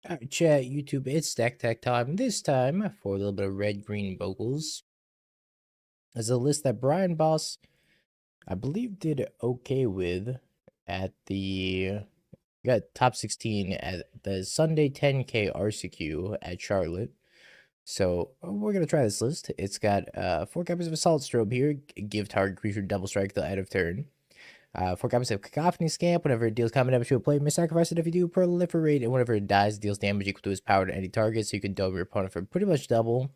Alright, chat, YouTube, it's Stack Tech time. This time for a little bit of red green vocals. As a list that Brian Boss, I believe, did okay with at the got top 16 at the Sunday 10K RCQ at Charlotte. So we're gonna try this list. It's got 4 copies of Assault Strobe here. Give target creature double strike till end of turn. 4 copies of Cacophony Scamp. Whenever it deals combat damage to a player, you may sacrifice it. If you do, proliferate, and whenever it dies, it deals damage equal to its power to any target, so you can double your opponent for pretty much double.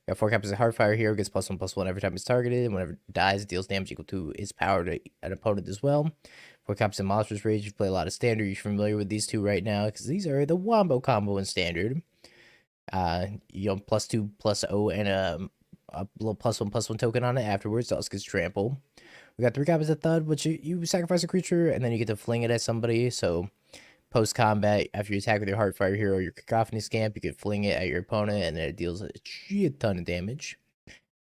Got 4 copies of Heartfire Hero, gets +1/+1 every time it's targeted, and whenever it dies, it deals damage equal to its power to an opponent as well. 4 copies of Monstrous Rage. If you play a lot of Standard, you're familiar with these two right now, because these are the Wombo combo in Standard. +2/+0 and a little +1/+1 token on it afterwards, so it gets trample. We got 3 copies of Thud, which you sacrifice a creature, and then you get to fling it at somebody, so post-combat, after you attack with your Heartfire Hero or your Cacophony Scamp, you can fling it at your opponent, and then it deals a shit ton of damage.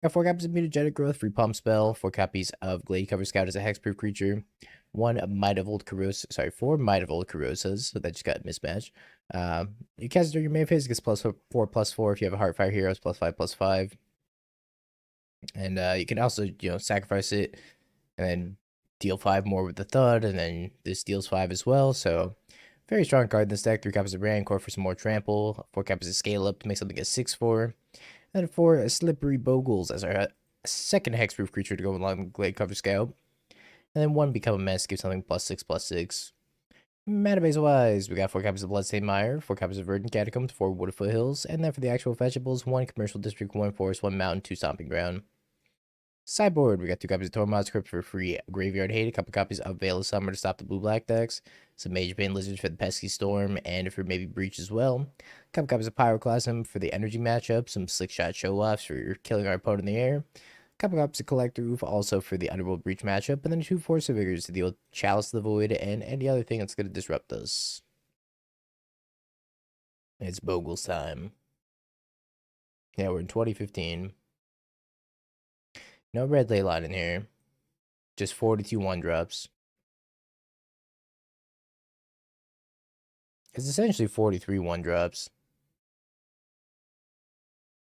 Got 4 copies of Mutagenic Growth, free pump spell, 4 copies of Gladecover Scout as a hexproof creature, 1 Might of Old Krosa, sorry, 4 Might of Old Korosas, so that just got mismatched. You cast it during your main phase, it gets +4/+4 if you have a Heartfire Hero, it's +5/+5. And you can also, sacrifice it and then deal 5 more with the Thud, and then this deals 5 as well, so very strong card in this deck. 3 copies of Rancor for some more trample, 4 copies of Scale Up to make something a 6/4, and 4 Slippery Bogles as our second hexproof creature to go along with Gladecover Scout, and then 1 Become a Mess, give something +6/+6. Metabase wise, we got 4 copies of Bloodstained Mire, 4 copies of Verdant Catacombs, 4 Wooded Foothills, and then for the actual fetchables, 1 Commercial District, 1 Forest, 1 Mountain, 2 Stomping Ground. Sideboard, we got 2 copies of Tormod Crypt for free Graveyard Hate, a couple copies of Veil of Summer to stop the blue-black decks, some Magebane Lizard for the Pesky Storm, and for maybe Breach as well. A couple copies of Pyroclasm for the energy matchup, some Slickshot Show-Offs for killing our opponent in the air, a couple copies of Collector Ouphe also for the Underworld Breach matchup, and then 2 Force of Vigors to deal with Chalice of the Void and any other thing that's going to disrupt us. It's Bogles time. Yeah, we're in 2015. No red ley line in here. Just 42 1-drops. It's essentially 43 1-drops.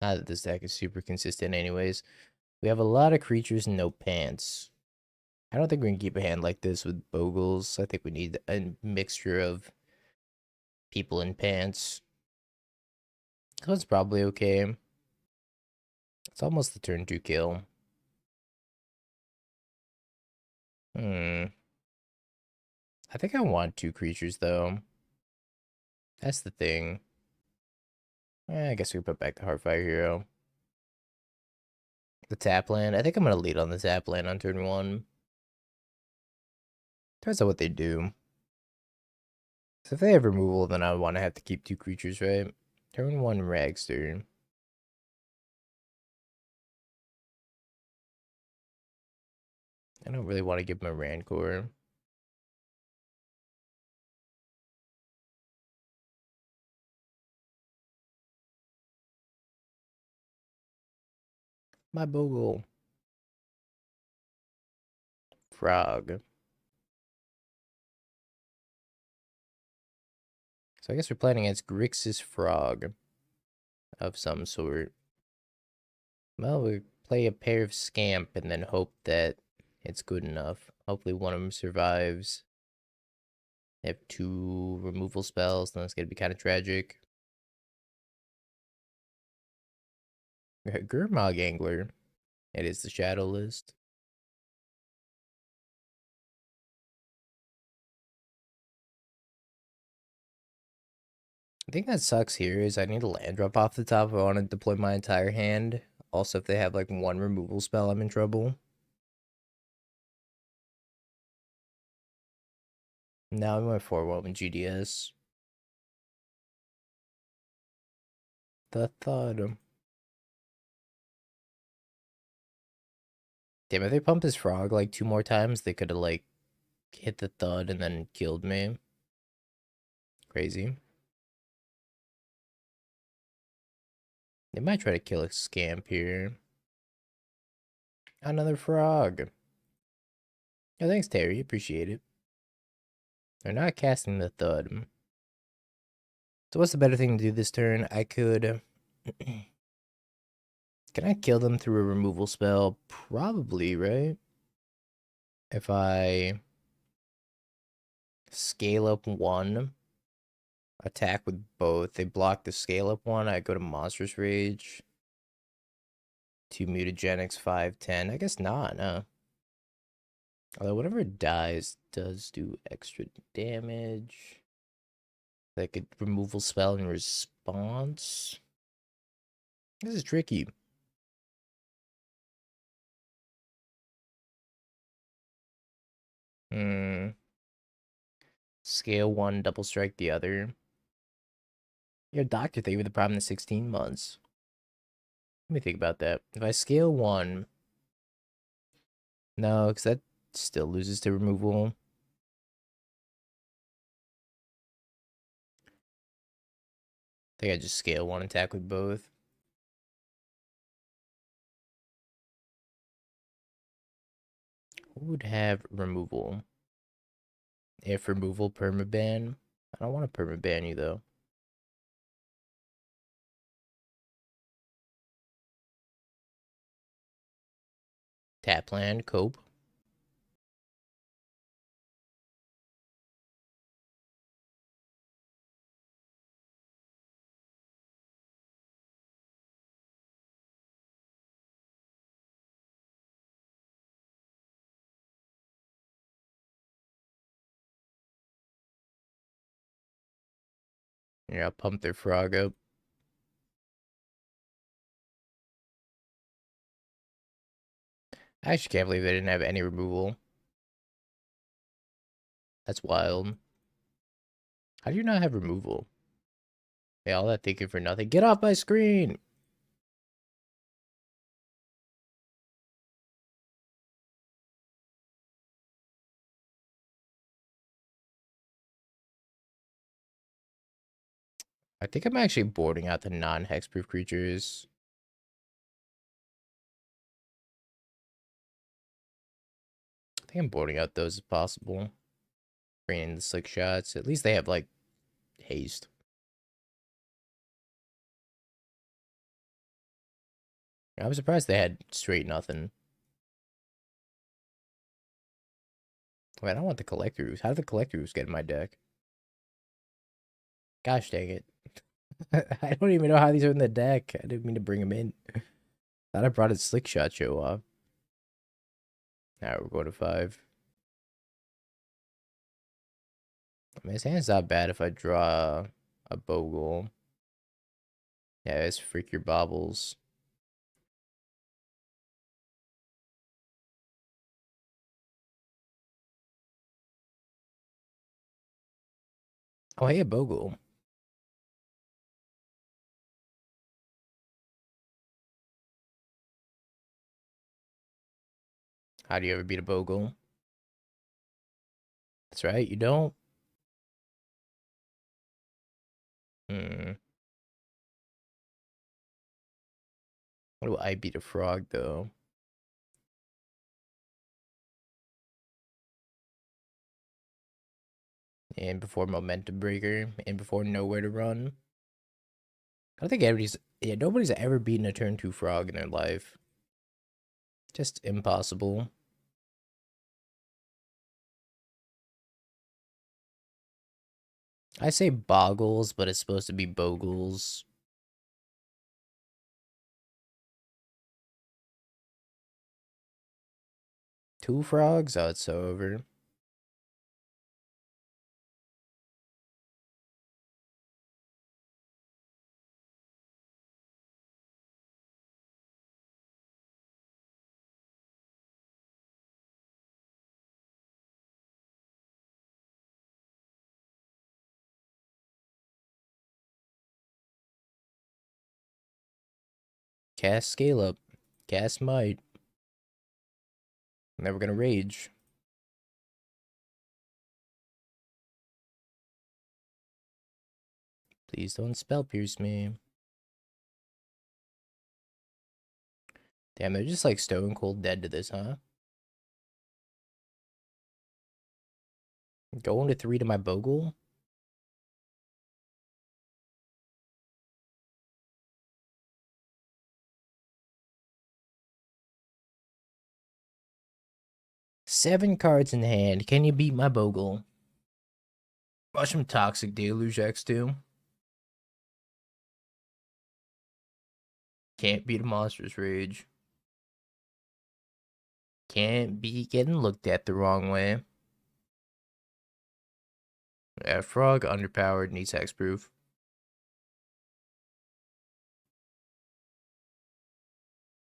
Not that this deck is super consistent anyways. We have a lot of creatures and no pants. I don't think we can keep a hand like this with Bogles. I think we need a mixture of people in pants. This one's probably okay. It's almost the turn 2 kill. I think I want 2 creatures though. That's the thing. I guess we put back the Heartfire Hero. The tap land. I think I'm going to lead on the tap land on turn 1. Depends on what they do. So if they have removal, then I would want to have to keep 2 creatures, right? Turn 1 Ragster. I don't really want to give him a Rancor. My Bogle. Frog. So I guess we're playing against Grixis Frog of some sort. Well, we play a pair of Scamp and then hope that it's good enough. Hopefully one of them survives. They have 2 removal spells, then it's going to be kind of tragic. Gurmag Angler. It is the Shadow list. The thing that sucks here is I need a land drop off the top if I want to deploy my entire hand. Also, if they have like 1 removal spell, I'm in trouble. Now I'm going 4-1 with GDS. The Thud. Damn, if they pumped this frog like 2 more times, they could have like hit the Thud and then killed me. Crazy. They might try to kill a Scamp here. Another frog. Oh, thanks, Terry. Appreciate it. They're not casting the Thud. So what's the better thing to do this turn? I could... Can I kill them through a removal spell? Probably, right? If I scale up one, attack with both, they block the scale up one, I go to Monstrous Rage. 2 mutagenics, 5/10. I guess not, no. Although whatever dies does do extra damage. Like a removal spell in response. This is tricky. Scale one, double strike the other. Your doctor thing with the problem in 16 months. Let me think about that. If I scale one, no, because that still loses to removal. I think I just scale one, attack with both. Who would have removal? If removal permaban. I don't want to permaban you though. Tap land, cope. Yeah, I'll pump their frog up. I actually can't believe they didn't have any removal. That's wild. How do you not have removal? Yeah, all that thinking for nothing. Get off my screen! I think I'm actually boarding out the non-hexproof creatures. I think I'm boarding out those if possible. Bringing in the slick shots. At least they have, like, haste. I was surprised they had straight nothing. Wait, I don't want the Collector Ouphe. How did the Collector Ouphe get in my deck? Gosh dang it. I don't even know how these are in the deck. I didn't mean to bring them in. Thought I brought a Slickshot Show-Off. Now we're going to 5. I mean, his hand's not bad if I draw a Bogle. Yeah, it's freak your baubles. Oh, hey, a Bogle. How do you ever beat a Bogle? That's right, you don't. Hmm. What do I beat a frog, though? And before Momentum Breaker. And before Nowhere to Run. I don't think nobody's ever beaten a turn 2 frog in their life. Just impossible. I say Bogles, but it's supposed to be Bogles. Two frogs? Oh, it's so over. Cast Scale Up. Cast Might. Never gonna rage. Please don't spell pierce me. Damn, they're just like stone cold dead to this, huh? Going to 3 to my Bogle? 7 cards in hand. Can you beat my Bogle? Watch some Toxic Deluge X2. Can't beat a Monstrous Rage. Can't be getting looked at the wrong way. Yeah, Frog, underpowered, needs hexproof.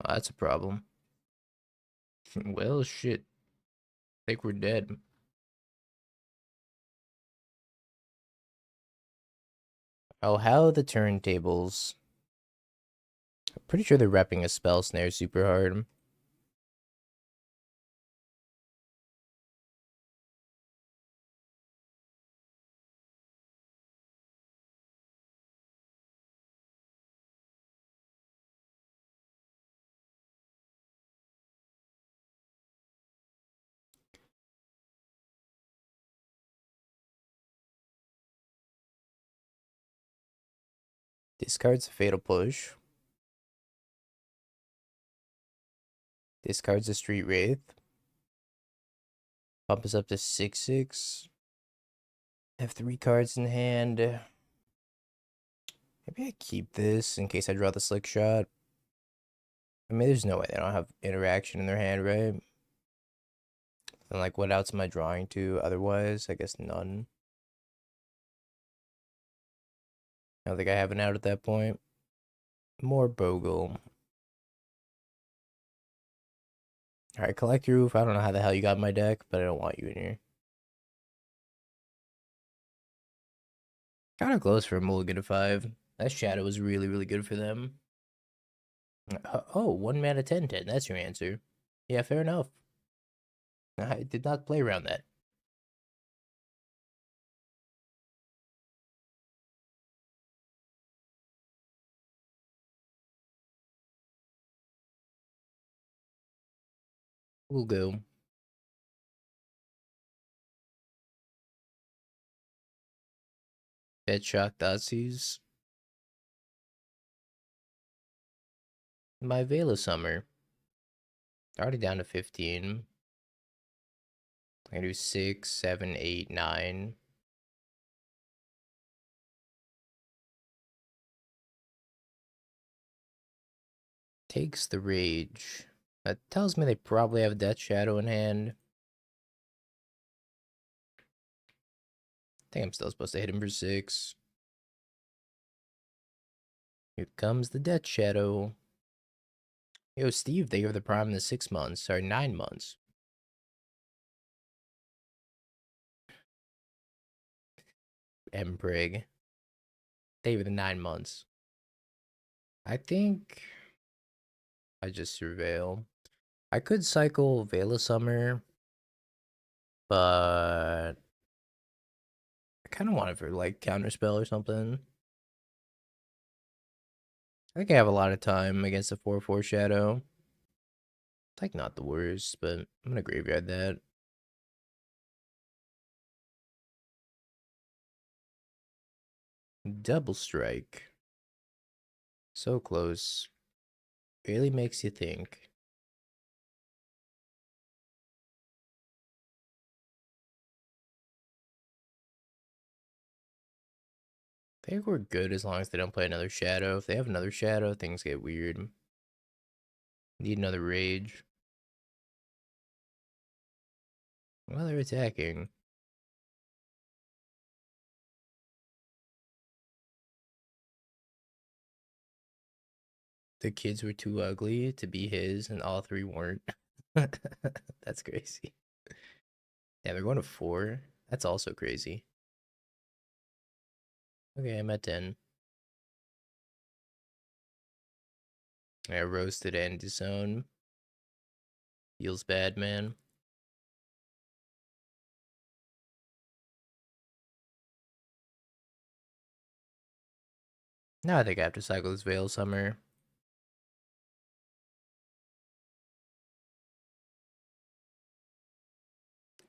Oh, that's a problem. Well, shit. I think we're dead. Oh, how are the turntables? I'm pretty sure they're repping a spell snare super hard. Discards a Fatal Push. Discards a Street Wraith. Bump us up to 6/6. Have 3 cards in hand. Maybe I keep this in case I draw the Slickshot. I mean, there's no way they don't have interaction in their hand, right? And like, what else am I drawing to otherwise? I guess none. I don't think I have an out at that point. More Bogle. Alright, Collector Ouphe. I don't know how the hell you got in my deck, but I don't want you in here. Kind of close for a mulligan to 5. That Shadow was really, really good for them. Oh, 1 mana 10/10. That's your answer. Yeah, fair enough. I did not play around that. We'll go. Dead Shock Thoughtseize. My Veil of Summer. Already down to 15. I can do 6, 7, 8, 9. Takes the Rage. That tells me they probably have Death Shadow in hand. I think I'm still supposed to hit him for 6. Here comes the Death Shadow. Yo, Steve, they give the Prime in the 6 months, or 9 months. Mprig. They give the 9 months. I think I just Surveil. I could cycle Veil of Summer, but I kind of want it for like Counterspell or something. I think I have a lot of time against a 4/4 Shadow. It's like not the worst, but I'm gonna graveyard that. Double Strike. So close. Really makes you think. I think we're good as long as they don't play another Shadow. If they have another Shadow, things get weird. Need another Rage. Well, they're attacking. The kids were too ugly to be his, and all 3 weren't. That's crazy. Yeah, they're going to 4. That's also crazy. Okay, I'm at 10. I roasted and disown. Feels bad, man. Now I think I have to cycle this Veil Summer.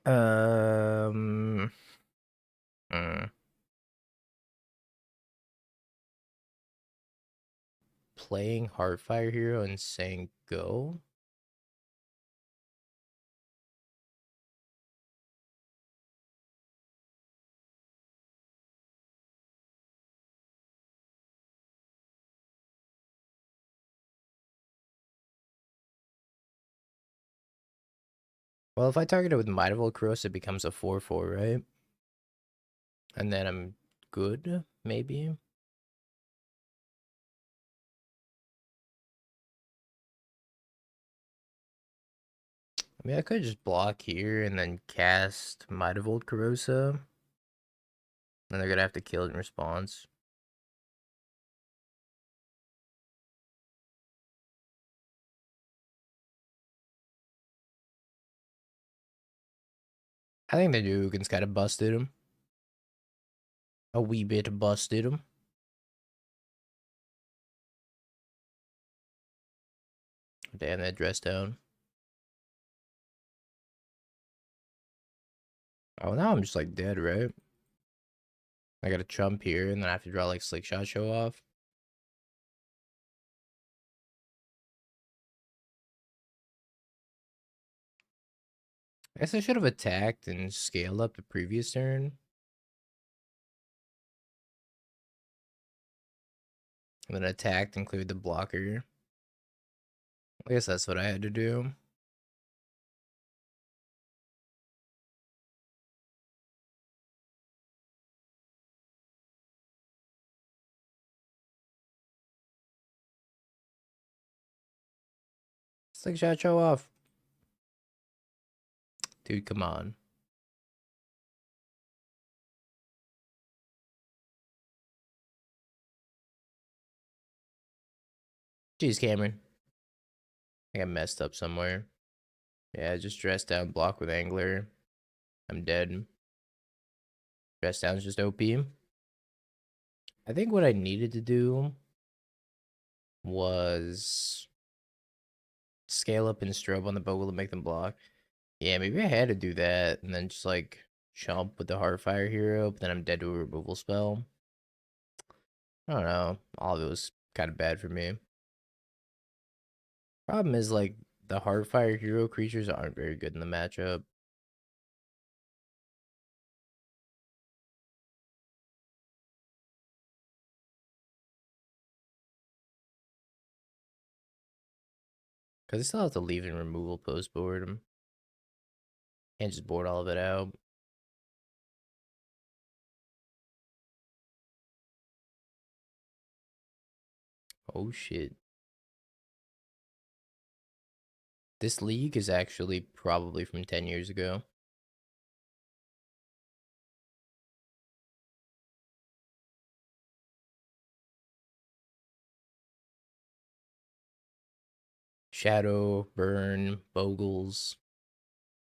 Um. hmm. Playing Heartfire Hero and saying go. Well, if I target it with Might of Old Krosa, it becomes a 4/4, right? And then I'm good, maybe? I mean, I could just block here and then cast Might of Old Krosa. And they're gonna have to kill it in response. I think the Dugan's kind of busted him. A wee bit busted him. Damn, that dress down. Oh, now I'm just like dead, right? I gotta chump here, and then I have to draw like Slickshot Show-Off. I guess I should have attacked and scaled up the previous turn. And then attacked and cleared the blocker. I guess that's what I had to do. Slickshot Show-Off. Dude, come on. Jeez, Cameron. I got messed up somewhere. Yeah, just dress down, block with Angler. I'm dead. Dress down's just OP. I think what I needed to do was scale up and strobe on the Bogle to make them block. Yeah, maybe I had to do that and then just like jump with the Heartfire Hero, but then I'm dead to a removal spell. I don't know. All of it was kind of bad for me. Problem is, like, the Heartfire Hero creatures aren't very good in the matchup. Because I still have to leave in removal post board. Can't just board all of it out. Oh shit. This league is actually probably from 10 years ago. Shadow, Burn, Bogles.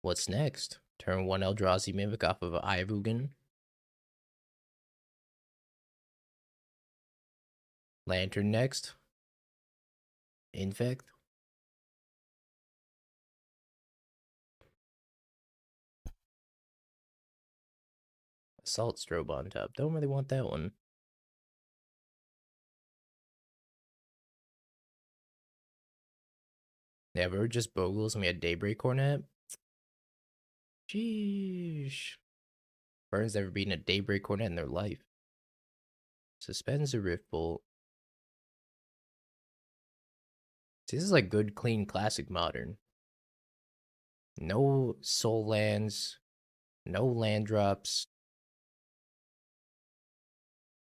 What's next? Turn 1 Eldrazi Mimic off of Ivugan. Lantern next. Infect. Assault Strobe on top. Don't really want that one. Yeah, we were just Bogles and we had Daybreak Cornet. Sheesh. Burn's never beaten a Daybreak Cornet in their life. Suspends a Rift Bolt. See, this is like good, clean, classic modern. No soul lands, no land drops.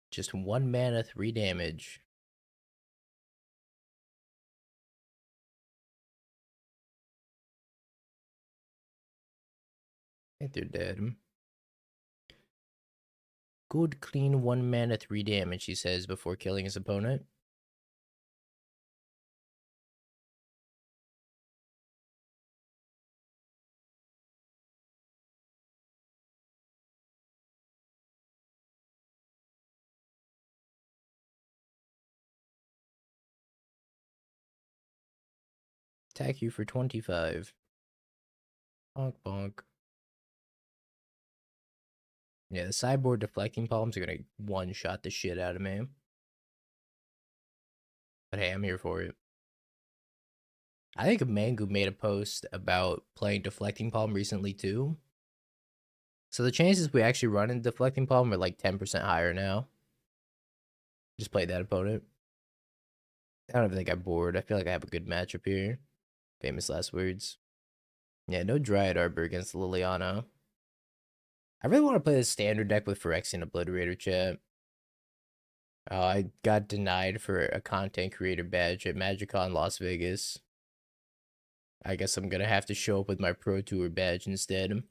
Just 1 mana, 3 damage. I think they're dead. Good, clean, 1 mana, 3 damage, he says before killing his opponent. Attack you for 25. Bonk, bonk. Yeah, the sideboard deflecting palms are gonna one-shot the shit out of me. But hey, I'm here for it. I think Mangu made a post about playing deflecting palm recently too. So the chances we actually run in deflecting palm are like 10% higher now. Just play that opponent. I don't even think I'm bored. I feel like I have a good matchup here. Famous last words. Yeah, no Dryad Arbor against Liliana. I really want to play the standard deck with Phyrexian Obliterator, chat. I got denied for a content creator badge at MagicCon Las Vegas. I guess I'm gonna have to show up with my Pro Tour badge instead.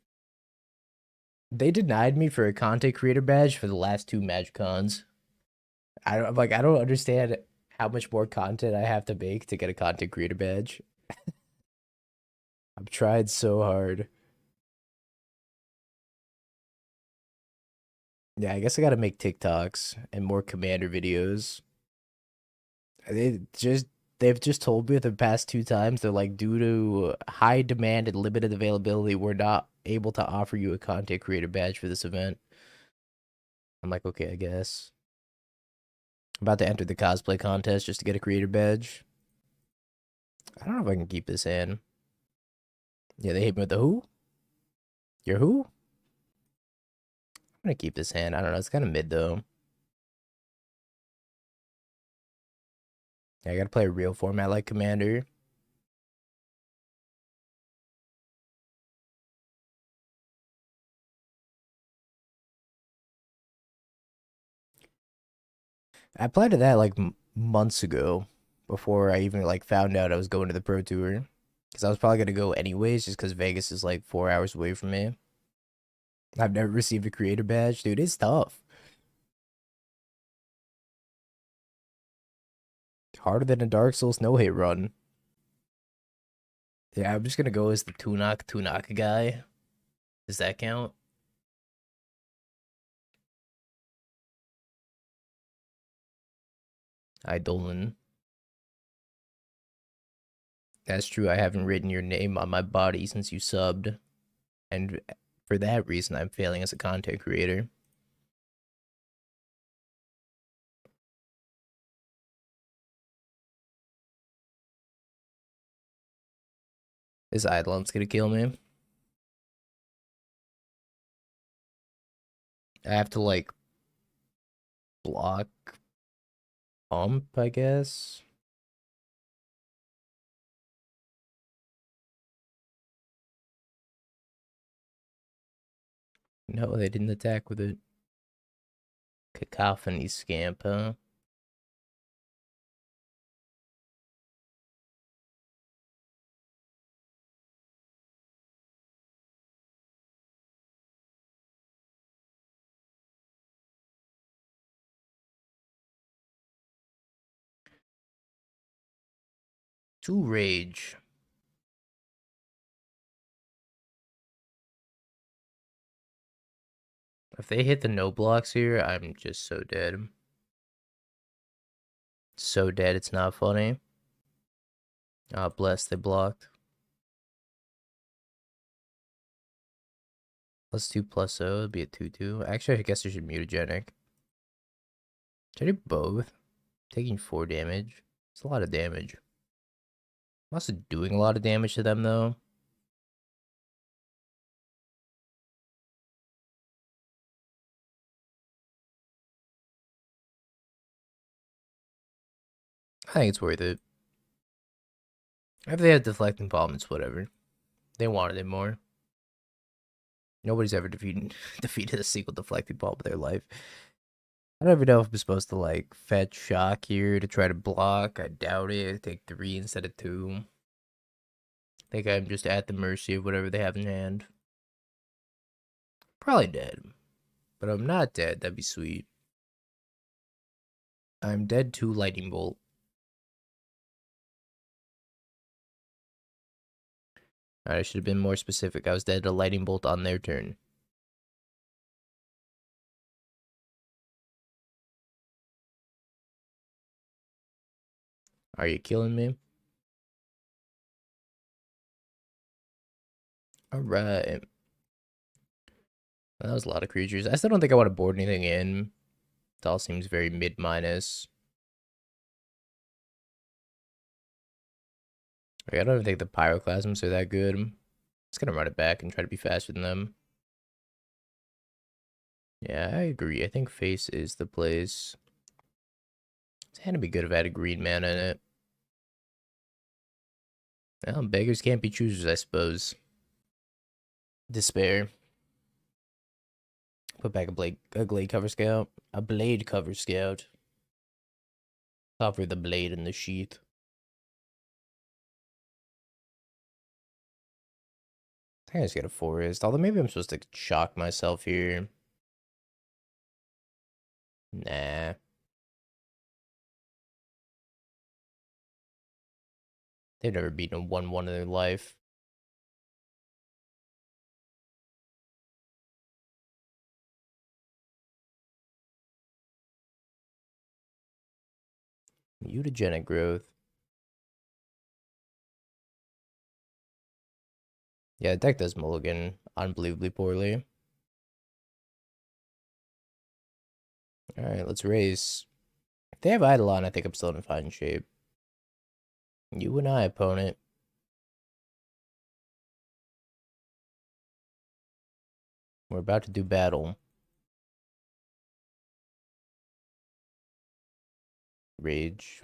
They denied me for a content creator badge for the last 2 MagicCons. I don't understand how much more content I have to make to get a content creator badge. I've tried so hard. Yeah, I guess I gotta make TikToks and more Commander videos. They just they've just told me the past 2 times they're like, due to high demand and limited availability, we're not able to offer you a content creator badge for this event. I'm like, okay, I guess. I'm about to enter the cosplay contest just to get a creator badge. I don't know if I can keep this in. Yeah, they hit me with the who? Your who? I'm gonna keep this hand. I don't know. It's kind of mid though. Yeah, I gotta play a real format like Commander. I applied to that like months ago, before I even like found out I was going to the Pro Tour, because I was probably gonna go anyways, just because Vegas is like 4 hours away from me. I've never received a creator badge, dude. It's tough. Harder than a Dark Souls no hit run. Yeah, I'm just gonna go as the Tunaka guy. Does that count? Eidolon. That's true. I haven't written your name on my body since you subbed. And for that reason, I'm failing as a content creator. This Eidolon's gonna kill me. I have to, like, block pump, I guess. No, they didn't attack with it. Cacophony Scamp, huh? Two Rage. If they hit the no blocks here, I'm just so dead. So dead, it's not funny. Ah, bless, they blocked. +2 +0, it'd be a 2/2. Actually, I guess I should Mutagenic. Should I do both? Taking 4 damage. It's a lot of damage. I'm also doing a lot of damage to them, though. I think it's worth it. If they had deflecting bomb, it's whatever. They wanted it more. Nobody's ever defeated a single deflecting bomb in their life. I don't even know if I'm supposed to, like, fetch shock here to try to block. I doubt it. I take 3 instead of 2. I think I'm just at the mercy of whatever they have in hand. Probably dead. But I'm not dead. That'd be sweet. I'm dead to Lightning Bolt. I should have been more specific. I was dead to Lightning Bolt on their turn. Are you killing me? Alright. That was a lot of creatures. I still don't think I want to board anything in. It all seems very mid-minus. I don't even think the Pyroclasms are that good. Just gonna run it back and try to be faster than them. Yeah, I agree. I think face is the place. It's gonna be good if I had a green mana in it. Well, beggars can't be choosers, I suppose. Despair. Put back a Gladecover Scout. A Bladecover Scout. Cover the blade in the sheath. I think I just get a forest. Although maybe I'm supposed to shock myself here. Nah. They've never beaten a 1-1 in their life. Mutagenic Growth. Yeah, deck does mulligan unbelievably poorly. Alright, let's race. If they have Eidolon, I think I'm still in fine shape. You and I, opponent. We're about to do battle. Rage.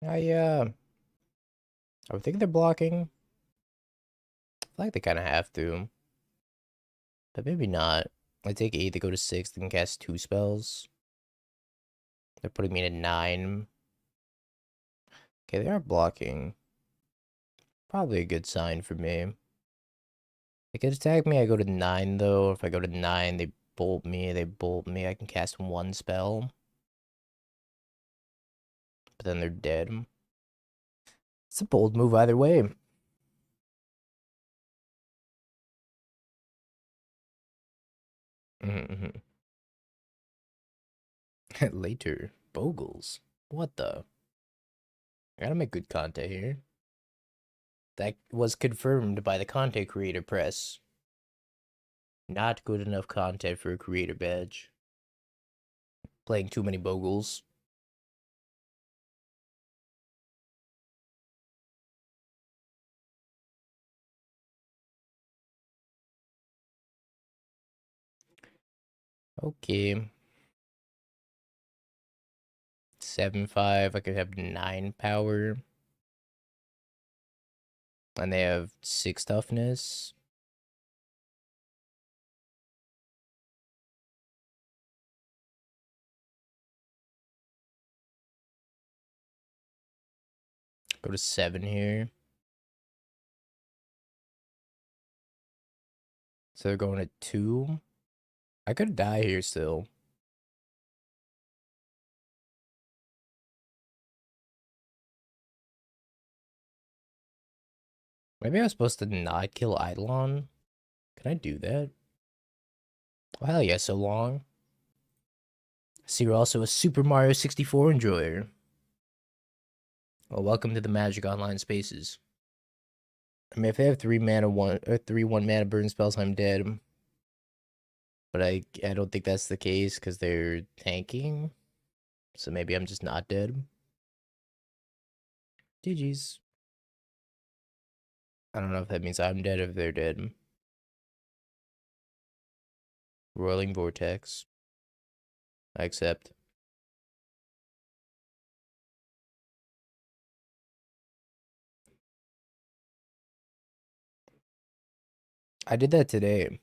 I would think they're blocking. I feel like they kind of have to. But maybe not. I take 8, they go to 6, they can cast 2 spells. They're putting me at 9. Okay, they are blocking. Probably a good sign for me. They could attack me, I go to 9 though. If I go to 9, they bolt me, I can cast 1 spell. But then they're dead. It's a bold move either way. Later. Bogles. What the? I gotta make good content here. That was confirmed by the content creator press. Not good enough content for a creator badge. Playing too many Bogles. Okay. 7-5. I could have 9 power. And they have 6 toughness. Go to 7 here. So they're going to 2. I could die here still. Maybe I was supposed to not kill Eidolon. Can I do that? Oh, hell yeah, so long. See, you're also a Super Mario 64 enjoyer. Well, welcome to the Magic Online spaces. I mean, if they have 3 mana 1 mana burn spells, I'm dead. But I don't think that's the case because they're tanking. So maybe I'm just not dead. GG's. I don't know if that means I'm dead or if they're dead. Roiling Vortex. I accept. I did that today.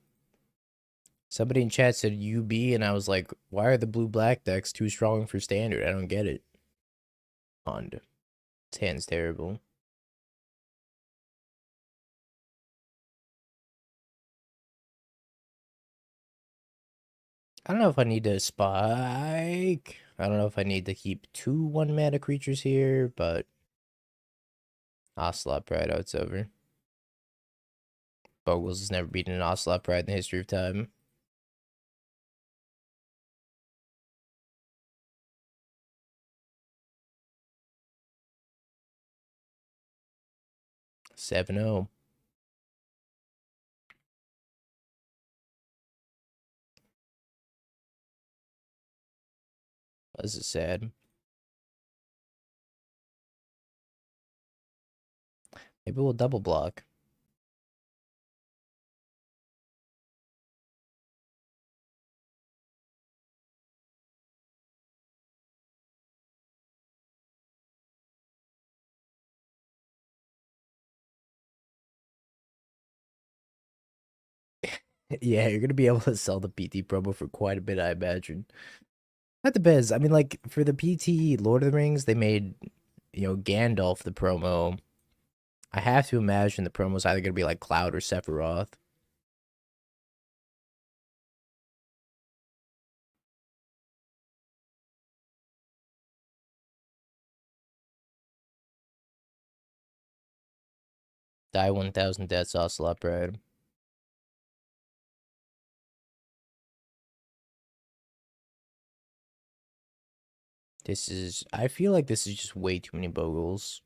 Somebody in chat said UB, and I was like, why are the blue-black decks too strong for standard? I don't get it. Honda. This hand's terrible. I don't know if I need to spike. I don't know if I need to keep 2 1-mana creatures here, but Ocelot Pride out, it's over. Bogles has never beaten an Ocelot Pride in the history of time. Seven 0. This is sad. Maybe we'll double block. Yeah, you're gonna be able to sell the PT promo for quite a bit, I imagine. That depends. I mean, like for the PT Lord of the Rings, they made Gandalf the promo. I have to imagine the promo's either gonna be like Cloud or Sephiroth. Die 1000 Death Sauce Slot Bread. I feel like this is just way too many Bogles.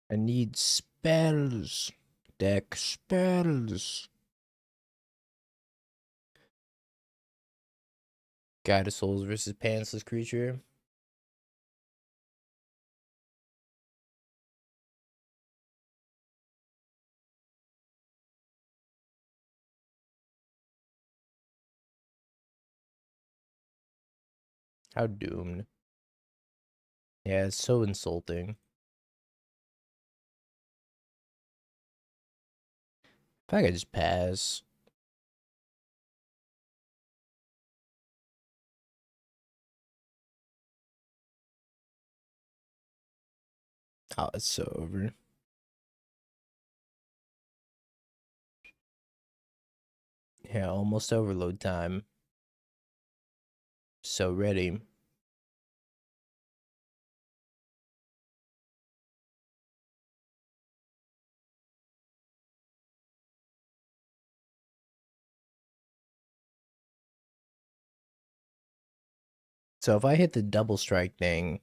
I need spells. Deck spells. Guide of Souls versus Pantsless Creature. How doomed. Yeah, it's so insulting. I feel like I just pass. Oh, it's so over. Yeah, almost overload time. So ready. So if I hit the double strike thing,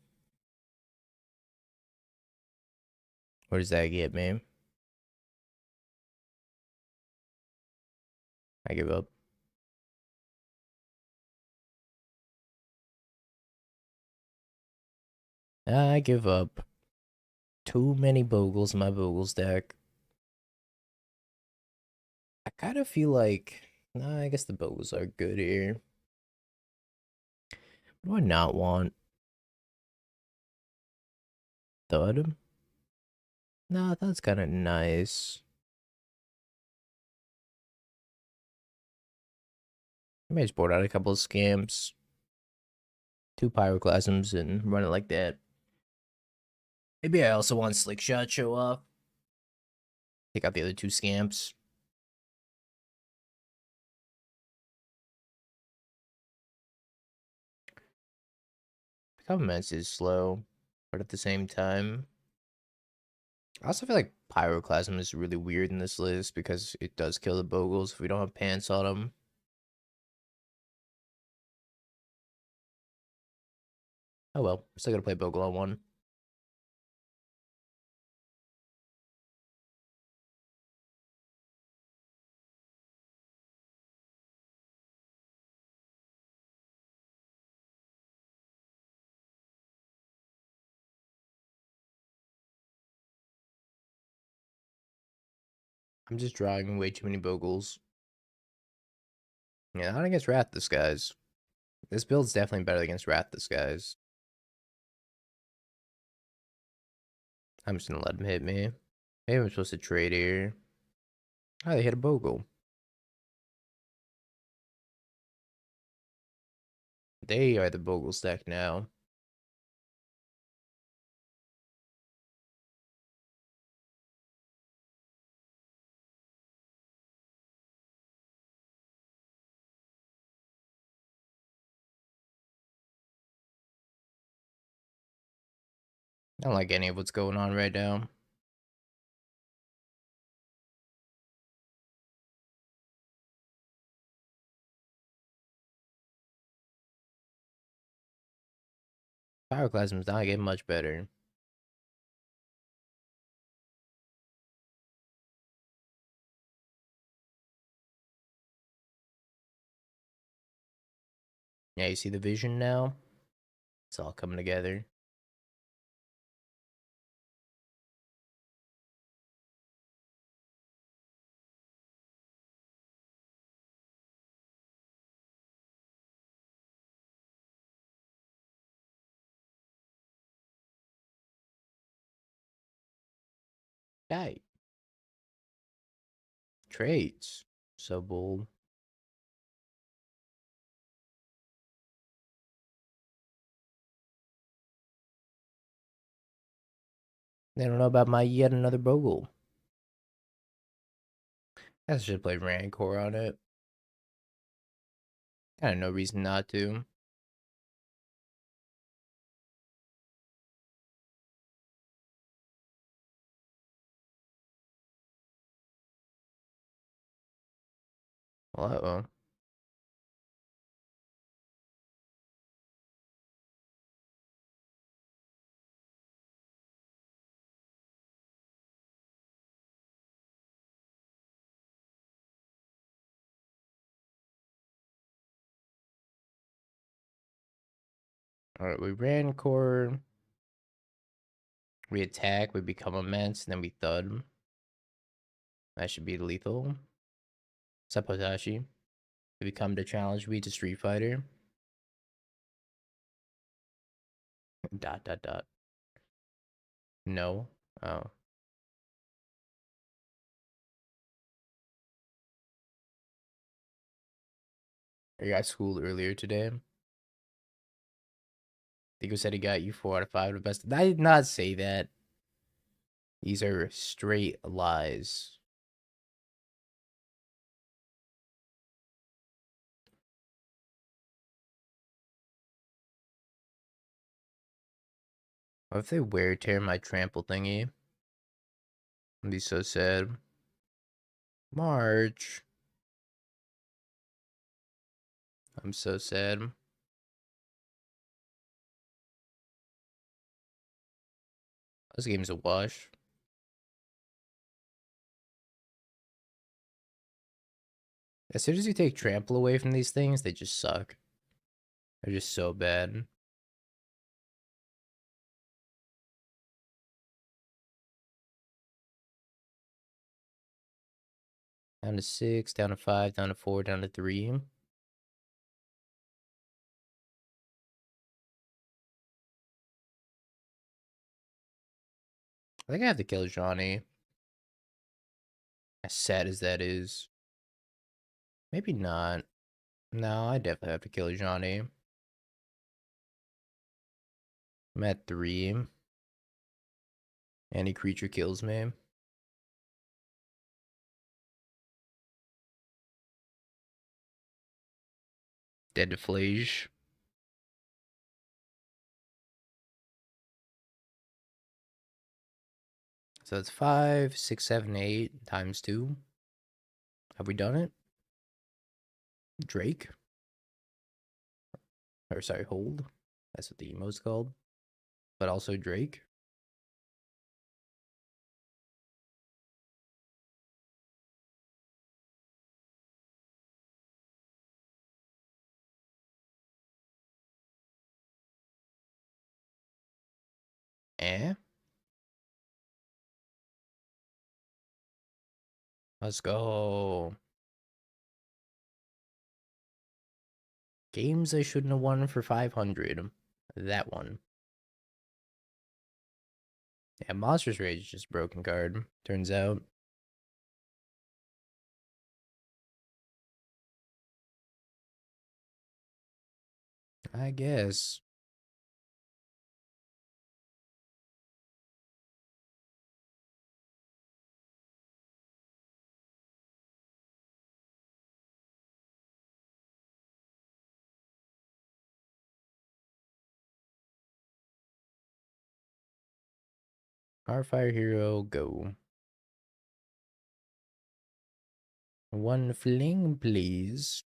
what does that get me? I give up. I give up. Too many Bogles in my Bogles deck. I kind of feel like, nah, I guess the Bogles are good here. What do I not want? Thud? Nah, that's kind of nice. I may just board out a couple of scamps. 2 Pyroclasms and run it like that. Maybe I also want Slickshot Show-Off. Take out the other 2 scamps. Comments is slow, but at the same time, I also feel like Pyroclasm is really weird in this list because it does kill the Bogles if we don't have pants on them. Oh well, still gotta play Bogle on 1. I'm just drawing way too many Bogles. Yeah, not against Wrath Disguise. This build's definitely better against Wrath Disguise. I'm just gonna let him hit me. Maybe I'm supposed to trade here. Oh, they hit a Bogle. They are the Bogle stack now. I don't like any of what's going on right now. Pyroclasm's not getting much better. Yeah, you see the vision now? It's all coming together. Die. Trades. So bold. They don't know about my yet another Bogle. I should play Rancor on it. I have no reason not to. Well, uh-oh. Alright, we Rancor. We attack, we become immense, and then we Thud. That should be lethal. Sapotashi. We become the challenge we to Street Fighter. Dot dot dot. No. Oh. I got schooled earlier today. Digo said he got you 4 out of 5 the best. I did not say that. These are straight lies. What if they wear tear my trample thingy? I'd be so sad. March. I'm so sad. This game's a wash. As soon as you take trample away from these things, they just suck. They're just so bad. Down to 6, down to 5, down to 4, down to 3. I think I have to kill Johnny. As sad as that is. Maybe not. No, I definitely have to kill Johnny. I'm at 3. Any creature kills me. Dead to Flage. So it's 5, 6, 7, 8 times 2. Have we done it? Drake? Or sorry, Hold. That's what the emote's called. But also Drake. Eh? Let's go. Games I shouldn't have won for 500. That one. Yeah, Monstrous Rage is just a broken card, turns out. I guess. Heartfire Hero, go. One fling, please.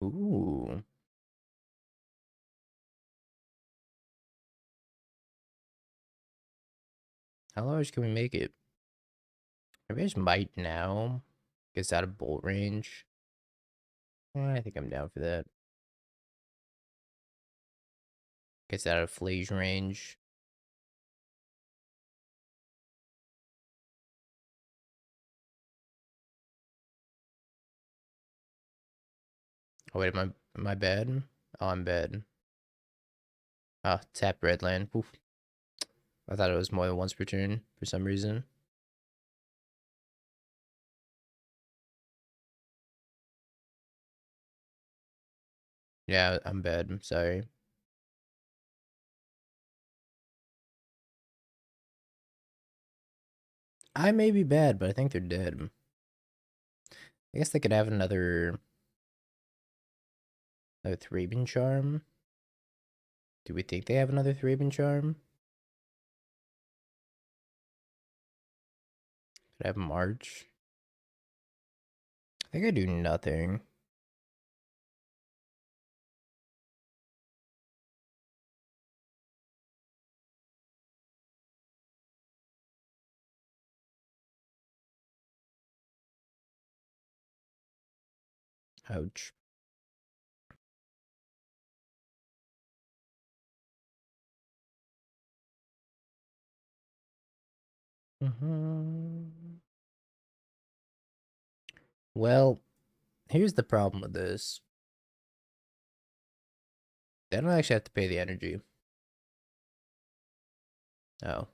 Ooh. How large can we make it? Maybe I just might now. Gets out of bolt range. I think I'm down for that. Gets out of flage range. Oh wait, am I bad? Oh, I'm bad. Ah, tap red land. Oof. I thought it was more than once per turn for some reason. Yeah, I'm bad. I'm sorry. I may be bad, but I think they're dead. I guess they could have another Thraben Charm. Do we think they have another Thraben Charm? Could I have March? I think I do nothing. Ouch. Well, here's the problem with this. They don't actually have to pay the energy. Oh.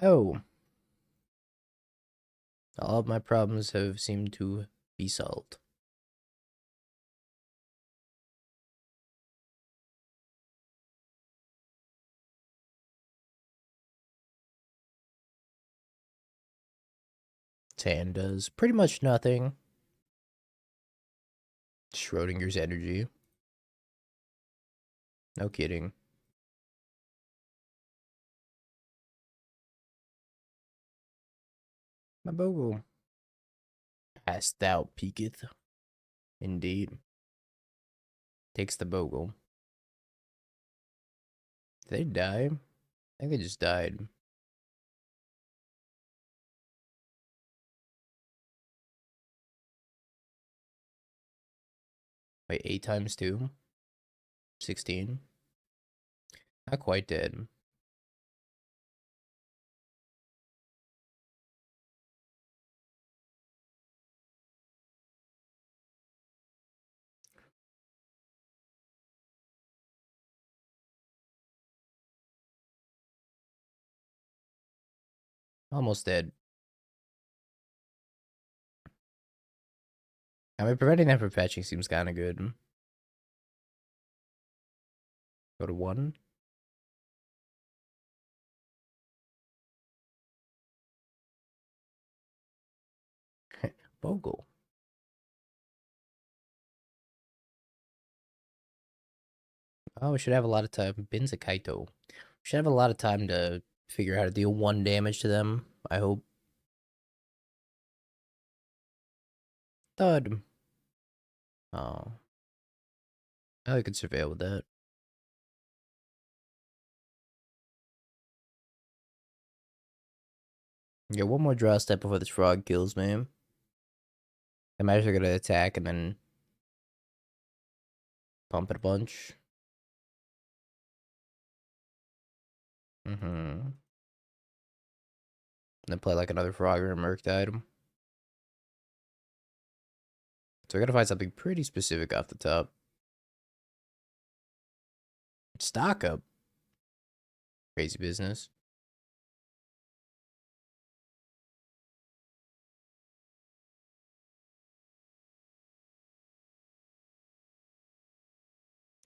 Oh. All of my problems have seemed to be solved. Tan does pretty much nothing. Schrodinger's energy. No kidding. My Bogle. Hast thou peaketh? Indeed. Takes the Bogle. Did they die? I think they just died. Wait, 8 times 2? 16? Not quite dead. Almost dead. I mean, preventing them from fetching seems kind of good. Go to 1. Bogle. Oh, we should have a lot of time. Bin's a Kaito. We should have a lot of time to figure out how to deal 1 damage to them, I hope. Thud. Oh. I could surveil with that. Get 1 more draw step before this frog kills me. I might actually gonna attack and then pump it a bunch. And then play like another frog or a merc item. So I gotta find something pretty specific off the top. Stock up. Crazy business.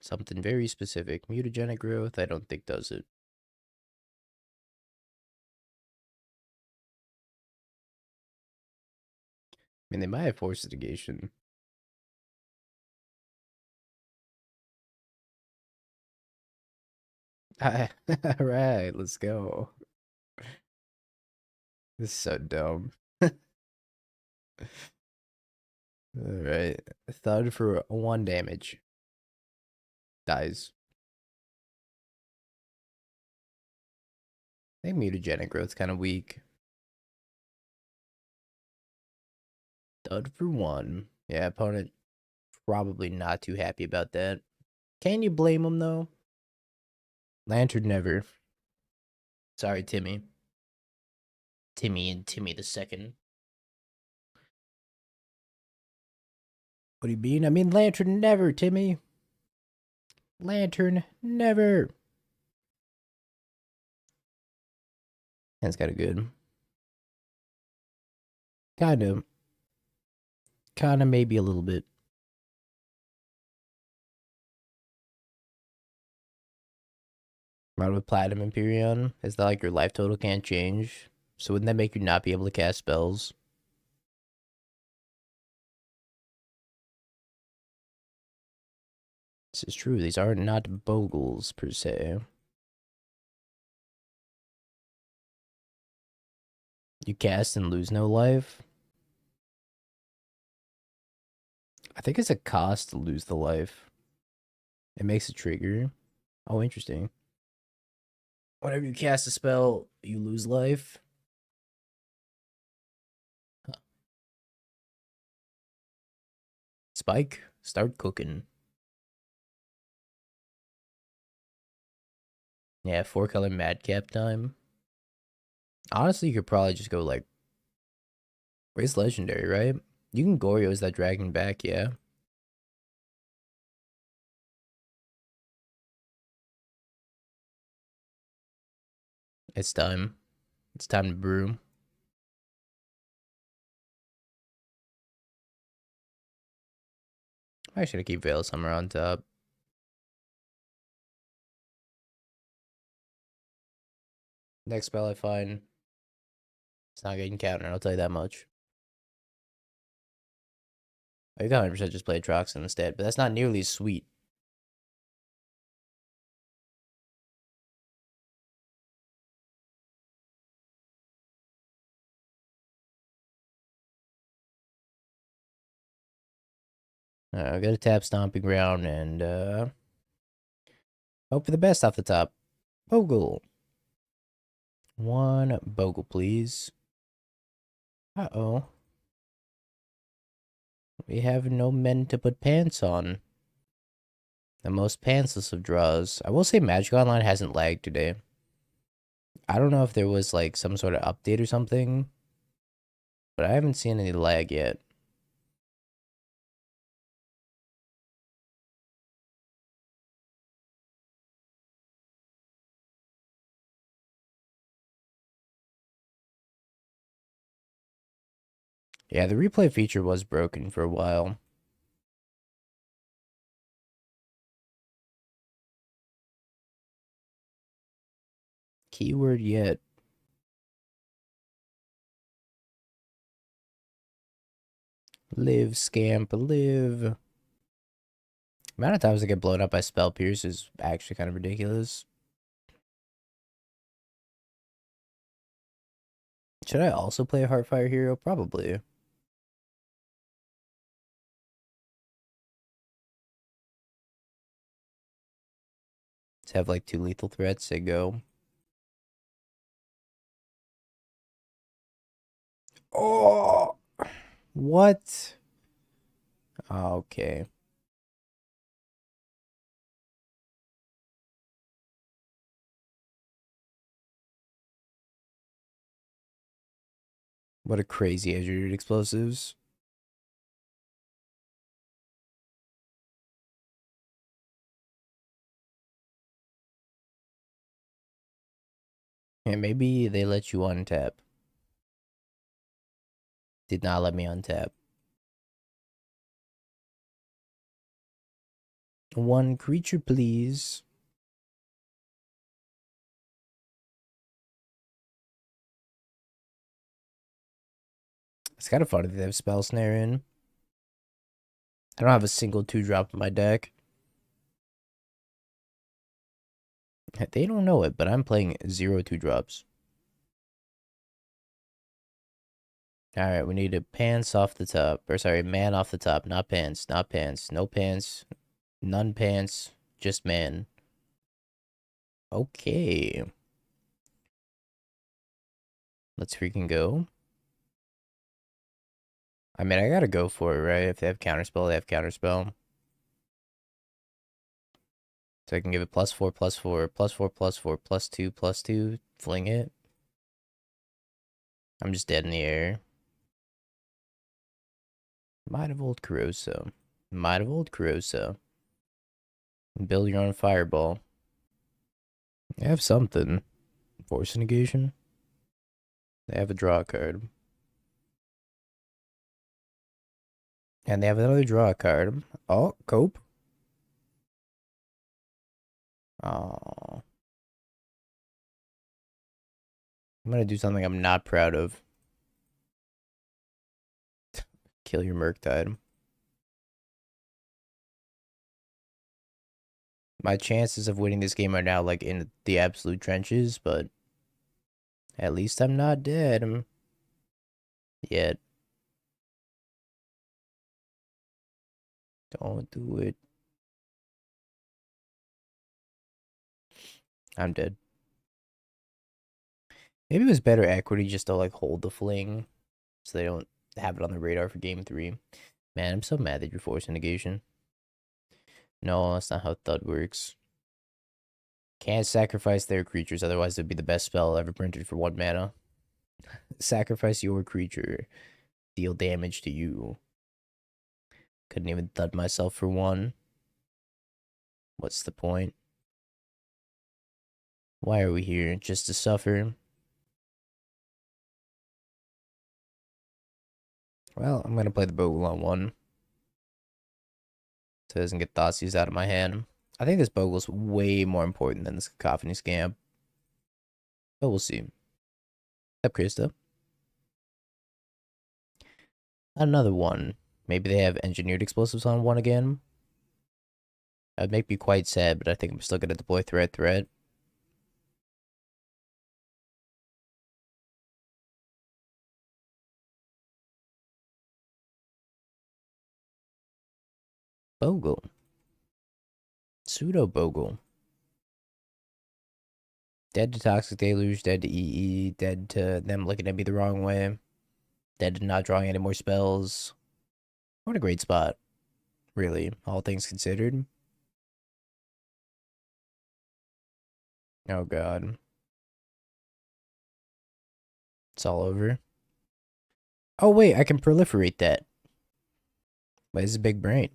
Something very specific. Mutagenic Growth, I don't think does it. I mean, they might have Force of Negation. Alright, let's go. This is so dumb. Alright. Thud for 1 damage. Dies. I think Mutagenic Growth's kind of weak. Thud for 1. Yeah, opponent probably not too happy about that. Can you blame him, though? Lantern never. Sorry, Timmy. Timmy and Timmy the Second. What do you mean? I mean Lantern never, Timmy. Lantern never. That's kind of good. Kind of. Kind of maybe a little bit. Right with Platinum Imperion, is that like your life total can't change? So wouldn't that make you not be able to cast spells? This is true. These are not Bogles per se. You cast and lose no life. I think it's a cost to lose the life. It makes a trigger. Oh, interesting. Whenever you cast a spell, you lose life. Huh. Spike, start cooking. Yeah, 4-color Madcap time. Honestly, you could probably just go like, raise legendary, right? You can Goryo's that dragon back, yeah. It's time. It's time to brew. I should keep Veil Summer on top. Next spell I find, it's not getting countered, I'll tell you that much. Oh, you can 100% just play Troxin instead, but that's not nearly as sweet. I gotta tap Stomping Ground and hope for the best off the top. Bogle. One Bogle, please. Uh-oh. We have no men to put pants on. The most pantsless of draws. I will say Magic Online hasn't lagged today. I don't know if there was like some sort of update or something, but I haven't seen any lag yet. Yeah, the replay feature was broken for a while. Keyword yet. Live, scamp, live. The amount of times I get blown up by Spell Pierce is actually kind of ridiculous. Should I also play a Heartfire Hero? Probably. To have like 2 lethal threats, say go. Oh! What? Okay. What a crazy engineered explosives. And maybe they let you untap. Did not let me untap. One creature, please. It's kind of funny that they have Spell Snare in. I don't have a single 2-drop in my deck. They don't know it, but I'm playing 0 2-drops. Alright, we need a pants off the top. Or sorry, man off the top. Not pants. Not pants. No pants. None pants. Just man. Okay. Let's freaking go. I mean, I gotta go for it, right? If they have counterspell, they have counterspell. So I can give it +4, +4, +4, +4, +2, +2. Fling it. I'm just dead in the air. Might of Old Krosa. Might of Old Krosa. Build your own fireball. They have something. Force negation. They have a draw card. And they have another draw card. Oh, Cope. Oh. I'm gonna do something I'm not proud of. Kill your Murktide. My chances of winning this game are now like in the absolute trenches, but at least I'm not dead yet. Don't do it. I'm dead. Maybe it was better equity just to like hold the fling so they don't have it on the radar for game 3. Man, I'm so mad that you're forcing negation. No, that's not how Thud works. Can't sacrifice their creatures, otherwise it'd be the best spell ever printed for 1 mana. Sacrifice your creature. Deal damage to you. Couldn't even Thud myself for 1. What's the point? Why are we here? Just to suffer? Well, I'm gonna play the Bogle on 1. So it doesn't get Thoughtseize out of my hand. I think this Bogle's way more important than this Cacophony Scamp. But we'll see. Up, Krista. Another one. Maybe they have engineered explosives on 1 again. That would make me quite sad, but I think I'm still gonna deploy threat. Bogle. Pseudo Bogle. Dead to Toxic Deluge, dead to EE, dead to them looking at me the wrong way, dead to not drawing any more spells. What a great spot, really, all things considered. Oh god. It's all over. Oh wait, I can proliferate that. But it's a big brain.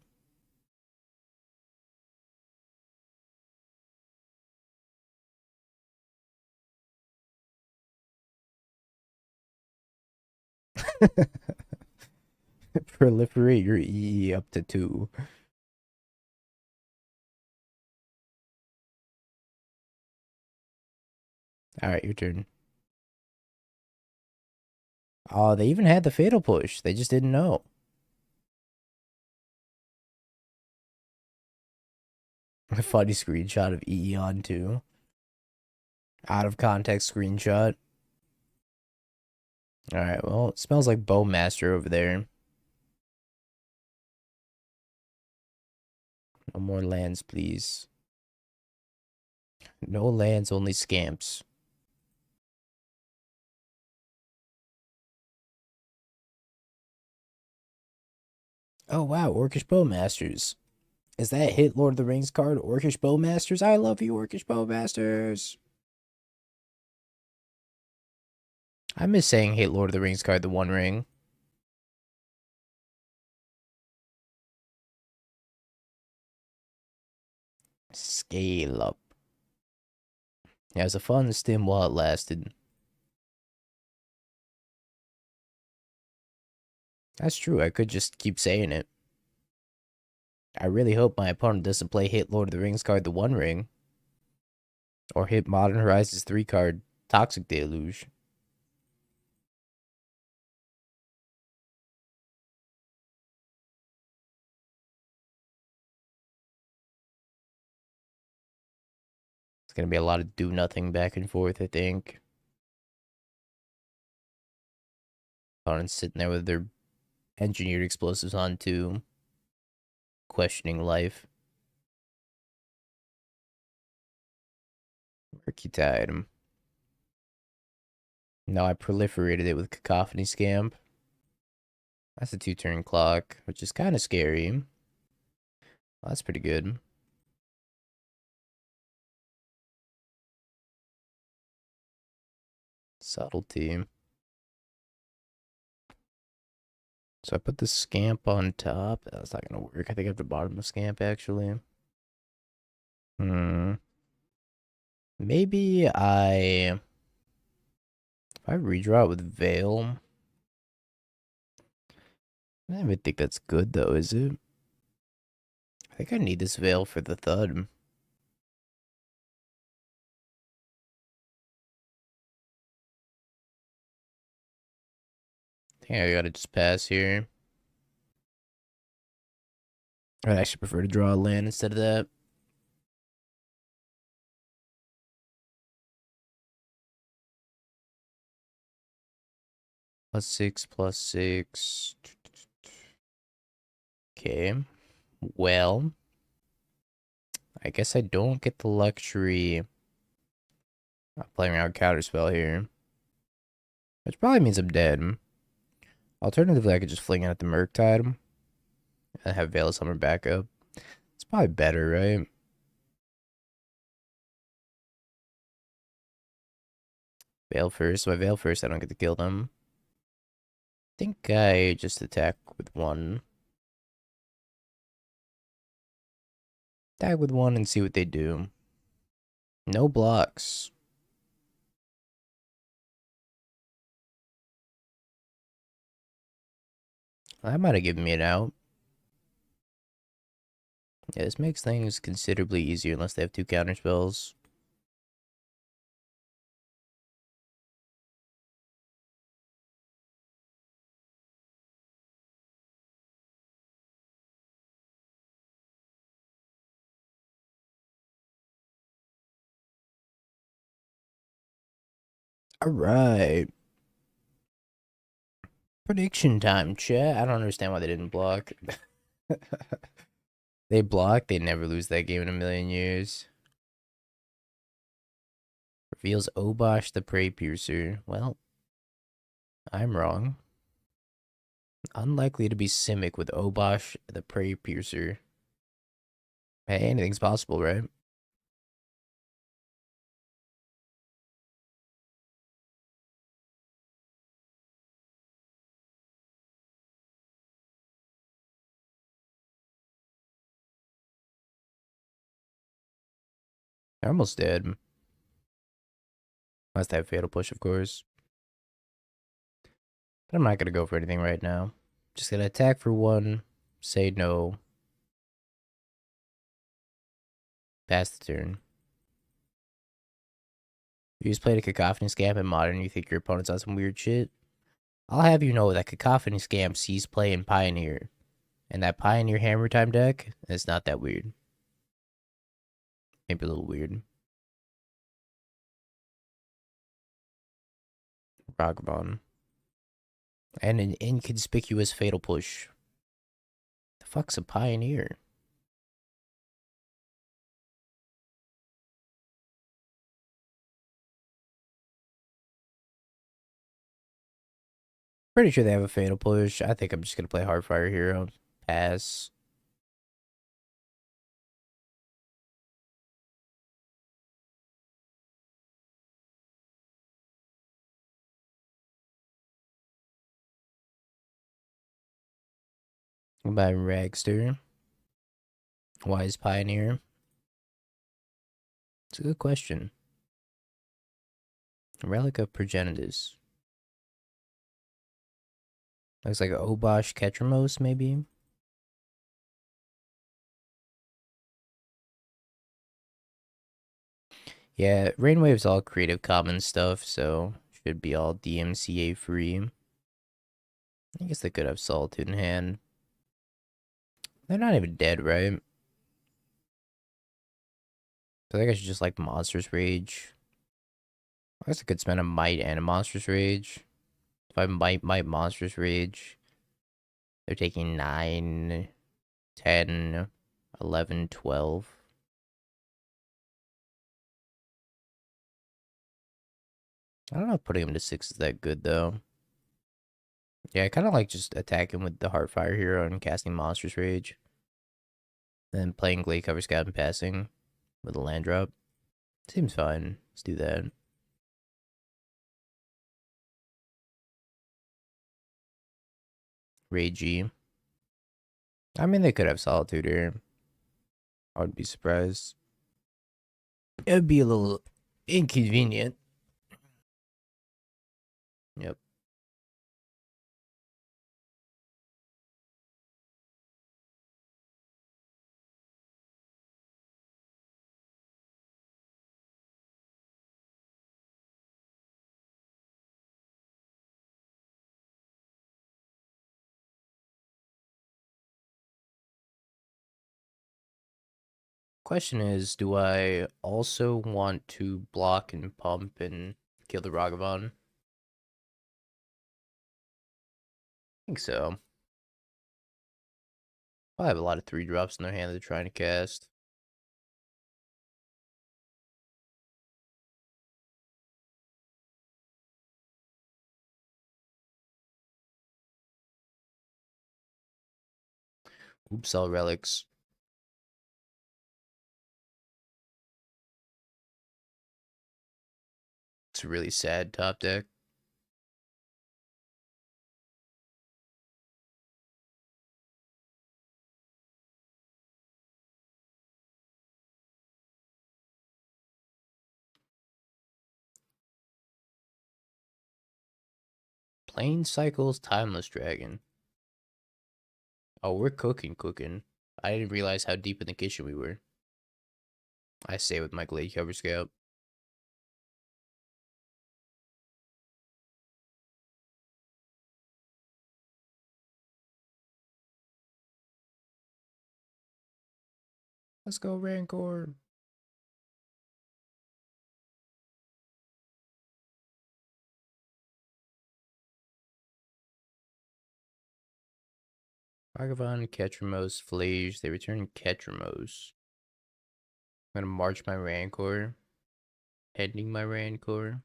Proliferate your EE up to 2. Alright, your turn. Oh, they even had the Fatal Push. They just didn't know. A funny screenshot of EE on 2. Out of context screenshot. Alright, well, it smells like Bowmaster over there. No more lands, please. No lands, only scamps. Oh, wow, Orcish Bowmasters. Is that hit Lord of the Rings card? Orcish Bowmasters? I love you, Orcish Bowmasters. I miss saying hit Lord of the Rings card, the One Ring. Scale up. Yeah, it was a fun stim while it lasted. That's true, I could just keep saying it. I really hope my opponent doesn't play hit Lord of the Rings card, the One Ring. Or hit Modern Horizons 3 card, Toxic Deluge. It's gonna be a lot of do nothing back and forth, I think. Opponent's sitting there with their engineered explosives on 2. Questioning life. Murktide. No, I proliferated it with Cacophony Scamp. That's a 2-turn clock, which is kind of scary. Well, that's pretty good. Subtlety. So I put the Scamp on top. That's not gonna work. I think I have to bottom the Scamp actually. Maybe if I redraw it with Veil. I don't even think that's good though, is it? I think I need this Veil for the Thud. I think I gotta just pass here. I'd actually prefer to draw a land instead of that. +6, +6. Okay. Well, I guess I don't get the luxury of playing around Counterspell here. Which probably means I'm dead. Alternatively, I could just fling it at the Murktide and have Veil of Summer backup. It's probably better, right? Veil first. So I Veil first, I don't get to kill them. I think I just attack with one. Attack with one and see what they do. No blocks. That might have given me an out. Yeah, this makes things considerably easier unless they have 2 counter spells. Alright. Prediction time, chat. I don't understand why they didn't block. They block, they never lose that game in a million years. Reveals Obosh the Prey Piercer. Well, I'm wrong. Unlikely to be Simic with Obosh the Prey Piercer. Hey, anything's possible, right? They're almost dead. Must have Fatal Push, of course. But I'm not gonna go for anything right now. Just gonna attack for one, say no, pass the turn. You just played a Cacophony Scamp in Modern, you think your opponent's on some weird shit? I'll have you know that Cacophony Scamp sees play in Pioneer. And that Pioneer Hammer Time deck is not that weird. Maybe a little weird. Ragabon. And an inconspicuous Fatal Push. The fuck's a Pioneer? Pretty sure they have a Fatal Push. I think I'm just gonna play Heartfire Hero. Pass. By Ragster. Wise Pioneer. It's a good question. Relic of Progenitus. Looks like Obosh Ketramos, maybe? Yeah, Rainwave's all Creative Commons stuff, so should be all DMCA free. I guess they could have Solitude in hand. They're not even dead, right? I think I should just like Monstrous Rage. I guess I could spend a Might and a Monstrous Rage. If I Might Monstrous Rage, they're taking 9, 10, 11, 12. I don't know if putting him to 6 is that good, though. Yeah, I kind of like just attacking with the Heartfire Hero and casting Monstrous Rage. Then playing Gladecover Scout and passing with a land drop. Seems fine. Let's do that. Ragey. I mean, they could have Solitude here. I wouldn't be surprised. It would be a little inconvenient. Yep. Question is, do I also want to block and pump and kill the Ragavan? I think so. I have a lot of 3-drops in their hand they're trying to cast. Oops, all relics. It's a really sad top deck. Plain Cycles Timeless Dragon. Oh, we're cooking. I didn't realize how deep in the kitchen we were. I stay with my Gladecover Scout. Let's go, Rancor. Ragavan, Ketramos, Flage. They return Ketramos. I'm gonna march my Rancor. Heading my Rancor.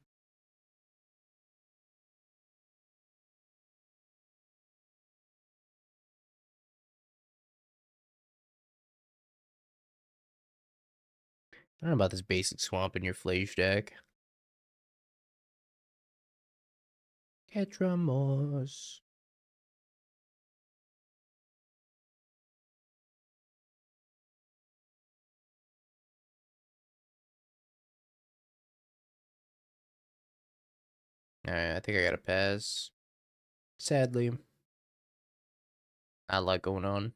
I don't know about this basic swamp in your Flage deck. Ketramos. Alright, I think I gotta pass. Sadly. Not a lot going on.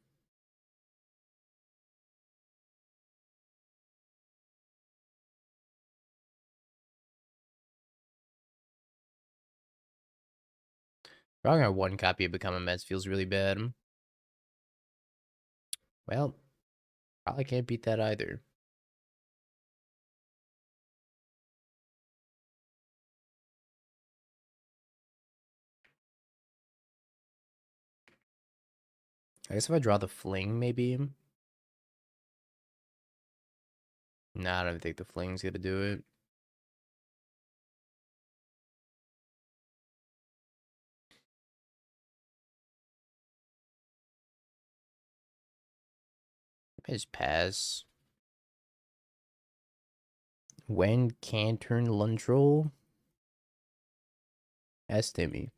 Drawing our one copy of Become Immense feels really bad. Well, probably can't beat that either. I guess if I draw the Fling, maybe. Nah, I don't think the Fling's gonna do it. I just pass. When can turn Lundroll? Ask Timmy.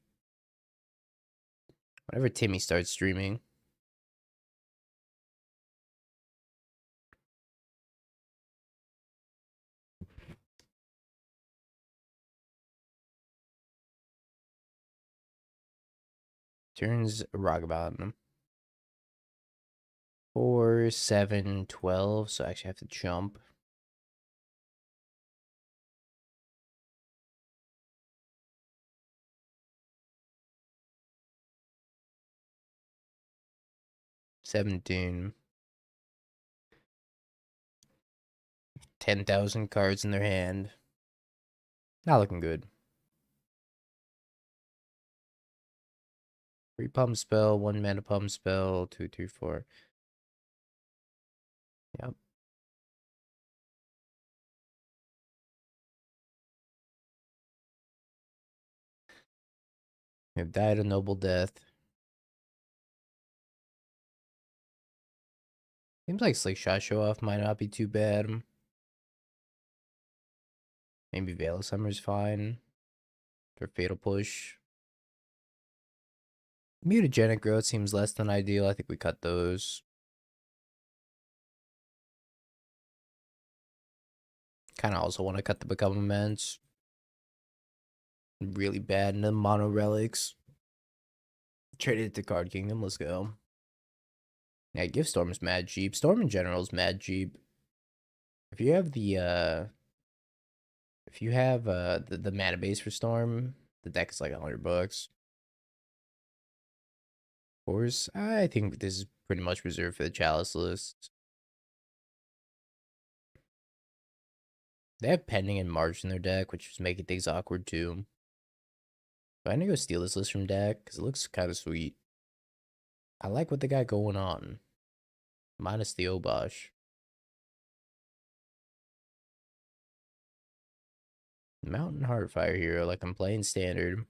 Whenever Timmy starts streaming. Turns Ragavan. 4, 7, 12. So I actually have to jump. $17. 10,000 cards in their hand. Not looking good. 3 pump spell, 1 mana pump spell, 2, 3, 4. Yep. Have died a noble death. Seems like Slickshot Show-Off might not be too bad. Maybe Veil of Summer's fine. For Fatal Push. Mutagenic Growth seems less than ideal. I think we cut those. Kind of also want to cut the Become Immense. Really bad in the Mono Relics. Trade it to Card Kingdom. Let's go. Yeah, Gift Storm's mad cheap. Storm in general is mad cheap. If you have the the mana base for Storm, the deck is like $100. Of course, I think this is pretty much reserved for the Chalice list. They have Pending and March in their deck, which is making things awkward too. But I'm gonna go steal this list from deck because it looks kind of sweet. I like what they got going on. Minus the Obosh. Mountain Heartfire Hero, like I'm playing standard.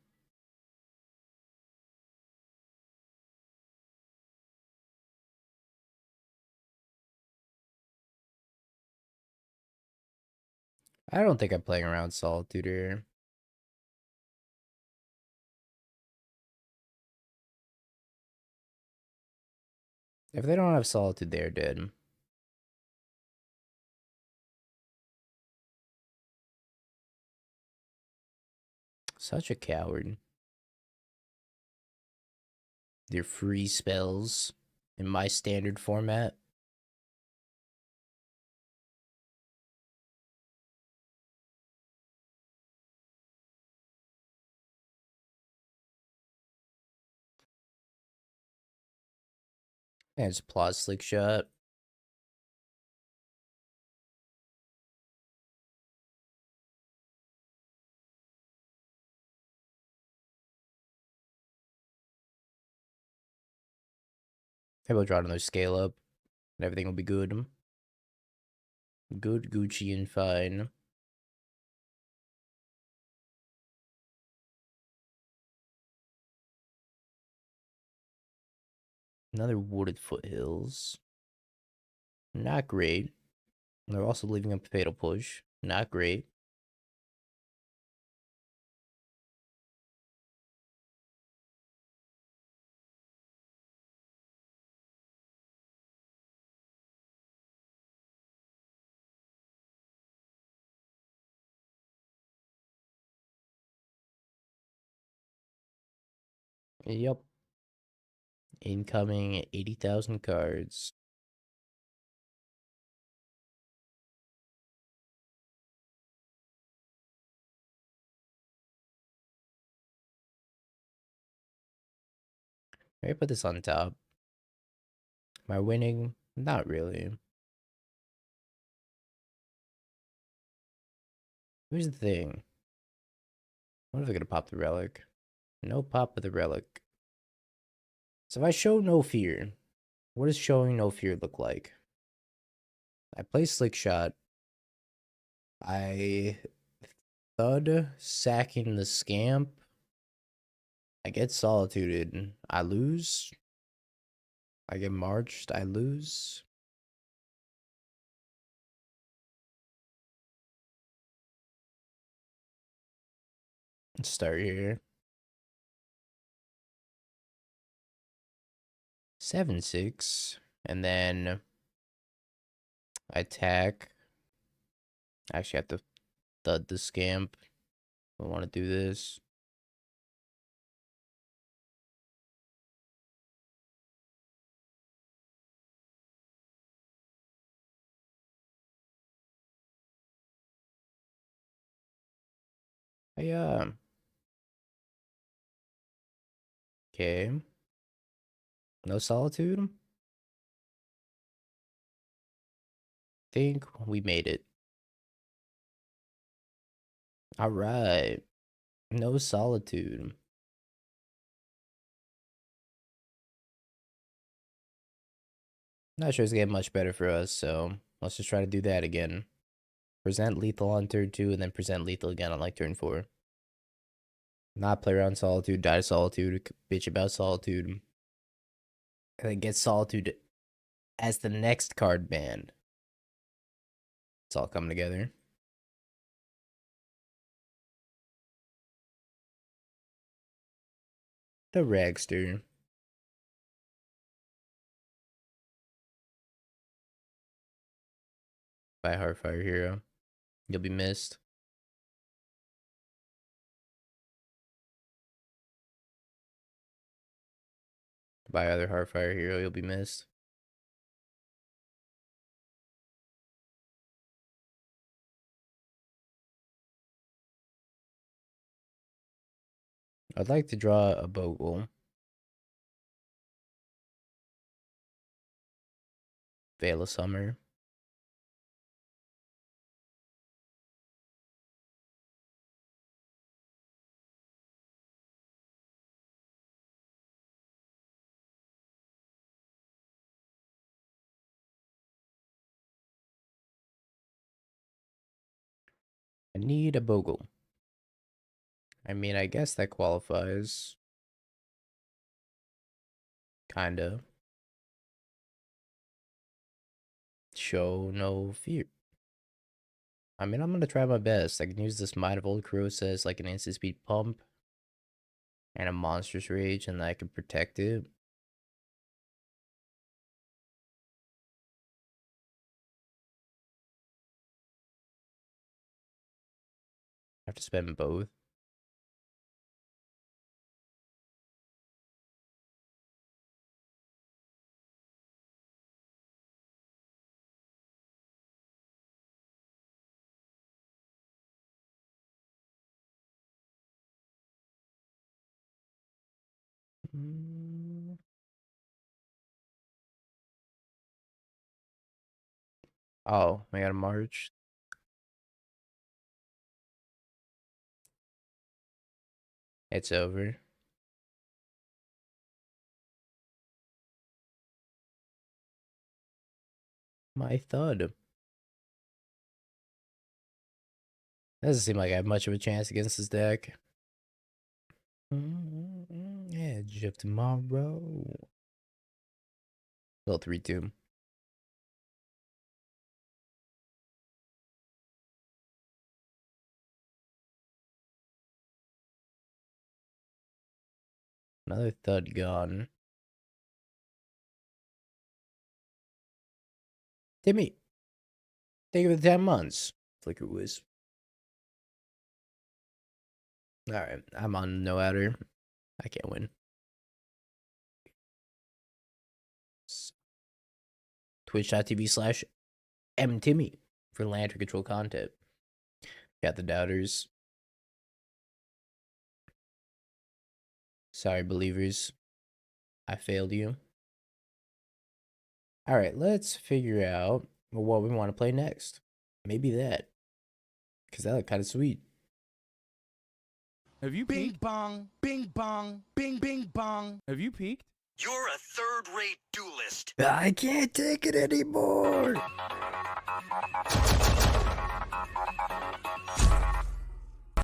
I don't think I'm playing around Solitude here. If they don't have Solitude, they're dead. Such a coward. Their free spells in my standard format. And it's Plot Slickshot. Maybe I'll draw another scale up. And everything will be good. Good, Gucci, and fine. Another Wooded Foothills. Not great. And they're also leaving up Fatal Push. Not great. Yep. Incoming 80,000 cards. Maybe put this on top. Am I winning? Not really. Here's the thing. What if I gonna pop the relic? No pop of the relic. So if I show no fear, what does showing no fear look like? I play Slickshot. I Thud sacking the Scamp. I get Solituded. I lose. I get Marched. I lose. Let's start here. 7/6. And then I attack. I actually have to Thud the Scamp. I want to do this. I Okay. No Solitude? Think we made it. Alright. No Solitude. Not sure it's getting much better for us, so let's just try to do that again. Present lethal on turn 2, and then present lethal again on like turn 4. Not play around Solitude, die to Solitude, bitch about Solitude. And then get Solitude as the next card banned. It's all coming together. The Ragster. by Heartfire Hero. You'll be missed. By other Heartfire Hero, you'll be missed. I'd like to draw a Bogle. Veil of Summer. I need a Bogle. I mean, I guess that qualifies. Kinda. Show no fear. I mean, I'm gonna try my best. I can use this Might of Old Krosa as like an instant speed pump. And a Monstrous Rage, and I can protect it. I have to spend both. Oh, I got a March. It's over. My Thud. Doesn't seem like I have much of a chance against this deck. Edge of Tomorrow. Little 3-2. Another Thud gone. Timmy. Thank you for the 10 months. Flicker Whiz. Alright, I'm on no outer. I can't win. Twitch.tv/mtimmy for Lantern Control content. Got the doubters. Sorry, believers. I failed you. Alright, let's figure out what we want to play next. Maybe that. Because that looked kind of sweet. Have you peeked? Bing bong, bing bong, bing bing bong. Have you peeked? You're a third-rate duelist. I can't take it anymore.